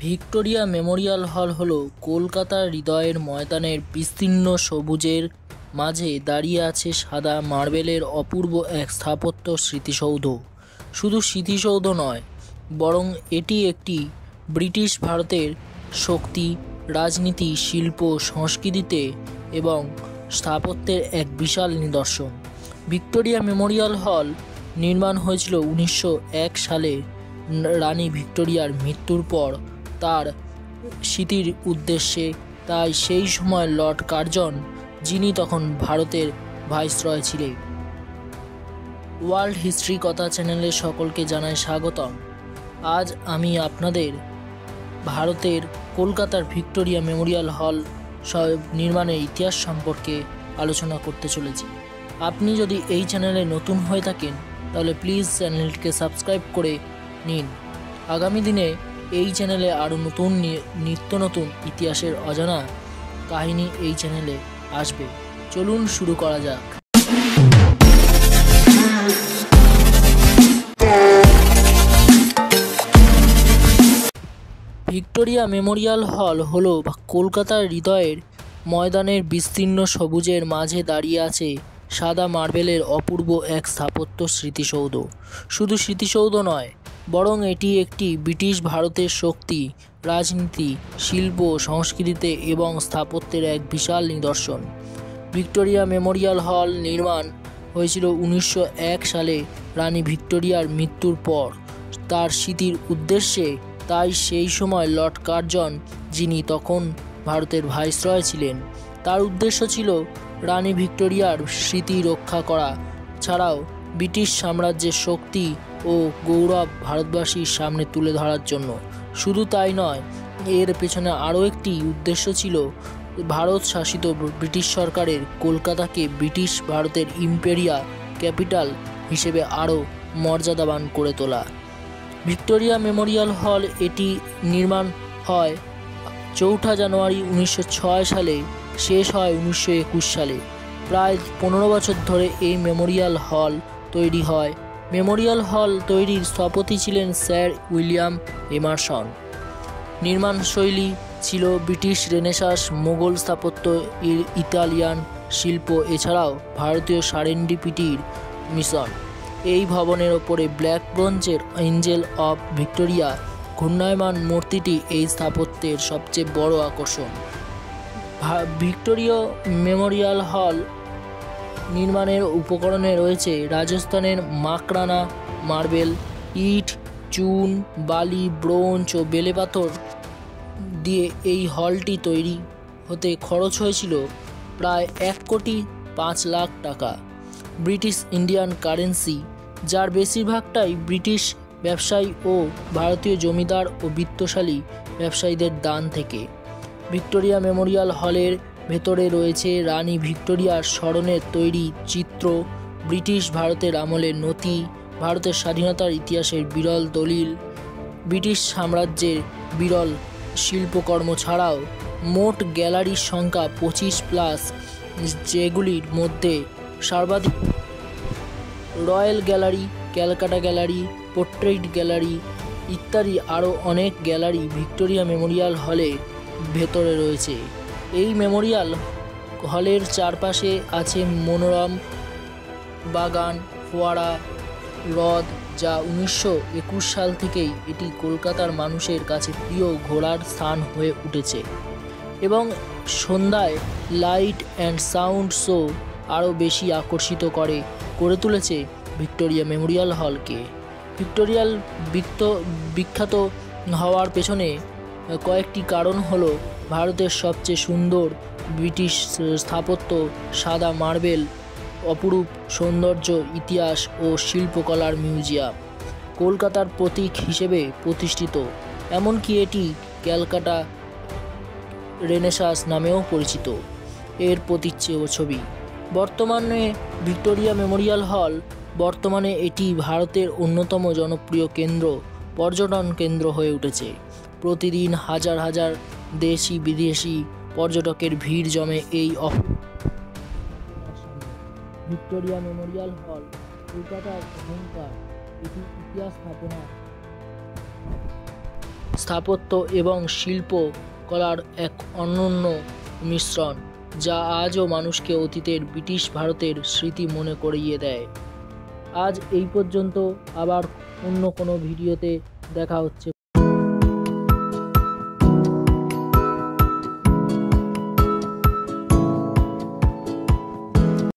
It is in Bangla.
ভিক্টোরিয়া মেমোরিয়াল হল হল কলকাতার হৃদয়ের ময়দানের বিস্তীর্ণ সবুজের মাঝে দাঁড়িয়ে আছে সাদা মার্বেলের অপূর্ব এক স্থাপত্য স্মৃতিসৌধ। শুধু স্মৃতিসৌধ নয়, বরং এটি একটি ব্রিটিশ ভারতের শক্তি, রাজনীতি, শিল্প, সংস্কৃতিতে এবং স্থাপত্যের এক বিশাল নিদর্শন। ভিক্টোরিয়া মেমোরিয়াল হল নির্মাণ হয়েছিল 1901 সালে রানী ভিক্টোরিয়ার মৃত্যুর পর তার স্মৃতির উদ্দেশ্যে। তাই সেই সময় লর্ড কার্জন, যিনি তখন ভারতের ভাইসরয় ছিলেন। ওয়ার্ল্ড হিস্ট্রি কথা চ্যানেলে সকলকে জানাই স্বাগতম। আজ আমি আপনাদের ভারতের কলকাতার ভিক্টোরিয়া মেমোরিয়াল হল নির্মাণের ইতিহাস সম্পর্কে আলোচনা করতে চলেছি। আপনি যদি এই চ্যানেলে নতুন হয়ে থাকেন তাহলে প্লিজ চ্যানেলটিকে সাবস্ক্রাইব করে নিন। আগামী দিনে এই চ্যানেলে আরও নিত্য নতুন ইতিহাসের অজানা কাহিনী এই চ্যানেলে আসবে। চলুন শুরু করা যাক। ভিক্টোরিয়া মেমোরিয়াল হল হল কলকাতার হৃদয়ের ময়দানের বিস্তীর্ণ সবুজের মাঝে দাঁড়িয়ে আছে সাদা মার্বেলের অপূর্ব এক স্থাপত্য স্মৃতিসৌধ। শুধু স্মৃতিসৌধ নয়, বরং এটি একটি ব্রিটিশ ভারতের শক্তি, রাজনীতি, শিল্প, সংস্কৃতিতে এবং স্থাপত্যের এক বিশাল নিদর্শন। ভিক্টোরিয়া মেমোরিয়াল হল নির্মাণ হয়েছিল 1901 সালে রানী ভিক্টোরিয়ার মৃত্যুর পর তার স্মৃতির উদ্দেশ্যে। তাই সেই সময় লর্ড কার্জন, যিনি তখন ভারতের ভাইসরয় ছিলেন, তার উদ্দেশ্য ছিল রানী ভিক্টোরিয়ার স্মৃতি রক্ষা করা ছাড়াও ব্রিটিশ সাম্রাজ্যের শক্তি ও গৌরব ভারতবাসীর সামনে তুলে ধরার জন্য। শুধু তাই নয়, এর পেছনে আরও একটি উদ্দেশ্য ছিল ভারত শাসিত ব্রিটিশ সরকারের কলকাতাকে ব্রিটিশ ভারতের ইম্পেরিয়াল ক্যাপিটাল হিসেবে আরও মর্যাদাবান করে তোলা। ভিক্টোরিয়া মেমোরিয়াল হল এটি নির্মাণ হয় 4 জানুয়ারি 1906 সালে, শেষ হয় 1921 সালে। প্রায় 15 বছর ধরে এই মেমোরিয়াল হল তৈরি হয়। মেমোরিয়াল হল তৈরির স্থপতি ছিলেন স্যার উইলিয়াম এমারসন। নির্মাণ শৈলী ছিল ব্রিটিশ রেনেসাঁস, মোগল স্থাপত্য, ইতালিয়ান শিল্প, এছাড়াও ভারতীয় সারেন্ডিপিটির মিশন। এই ভবনের ওপরে ব্ল্যাক ব্রোঞ্জের এঞ্জেল অফ ভিক্টোরিয়া ঘূর্ণায়মান মূর্তিটি এই স্থাপত্যের সবচেয়ে বড় আকর্ষণ। ভিক্টোরিয়া মেমোরিয়াল হল নির্মাণের উপকরণে রয়েছে রাজস্থানের মাকরানা মার্বেল, ইট, চুন, বালি, ব্রোঞ্জ ও বেলে পাথর দিয়ে এই হলটি তৈরি হতে খরচ হয়েছিল প্রায় 1,05,00,000 টাকা। ব্রিটিশ ইন্ডিয়ান কারেন্সি, যার বেশিরভাগটাই ব্রিটিশ ব্যবসায়ী ও ভারতীয় জমিদার ও বিত্তশালী ব্যবসায়ীদের দান থেকে। ভিক্টোরিয়া মেমোরিয়াল হলের ভেতরে রয়েছে রানী ভিক্টোরিয়ার স্মরণে তৈরি চিত্র, ব্রিটিশ ভারতের আমলের নথি, ভারতের স্বাধীনতার ইতিহাসের বিরল দলিল, ব্রিটিশ সাম্রাজ্যের বিরল শিল্পকর্ম ছাড়াও মোট গ্যালারির সংখ্যা 25+, যেগুলির মধ্যে সর্বাধিক royal gallery, Calcutta gallery, portrait gallery ইত্যাদি আরও অনেক গ্যালারি ভিক্টোরিয়া মেমোরিয়াল হলের ভেতরে রয়েছে। এই মেমোরিয়াল হলের চারপাশে আছে মনোরম বাগান, ফোয়ারা, হ্রদ, যা 1921 সাল থেকেই এটি কলকাতার মানুষের কাছে প্রিয় ঘোরার স্থান হয়ে উঠেছে। এবং সন্ধ্যায় লাইট অ্যান্ড সাউন্ড শো আরও বেশি আকর্ষিত করে তুলেছে ভিক্টোরিয়া মেমোরিয়াল হলকে। ভিক্টোরিয়াল বিখ্যাত হওয়ার পেছনে কয়েকটি কারণ হলো ভারতের সবচেয়ে সুন্দর ব্রিটিশ স্থাপত্য, সাদা মার্বেল, অপরূপ সৌন্দর্য, ইতিহাস ও শিল্পকলার মিউজিয়াম, কলকাতার প্রতীক হিসেবে প্রতিষ্ঠিত, এমনকি এটি ক্যালকাটা রেনেসাঁস নামেও পরিচিত, এর প্রতিচ্ছবি। বর্তমানে ভিক্টোরিয়া মেমোরিয়াল হল বর্তমানে এটি ভারতের অন্যতম জনপ্রিয় পর্যটন কেন্দ্র হয়ে উঠেছে। প্রতিদিন হাজার হাজার দেশি বিদেশি পর্যটকের ভিড় জমে এই ভিক্টোরিয়া মেমোরিয়াল হল কলকাতার অহংকার। এটি ইতিহাস স্থাপনা স্থাপত্য এবং শিল্পকলার এক অনন্য মিশ্রণ, যা আজও মানুষকে অতীতের ব্রিটিশ ভারতের স্মৃতি মনে করিয়ে দেয়। আজ এই পর্যন্ত, আবার অন্য কোনো ভিডিওতে দেখা হচ্ছে।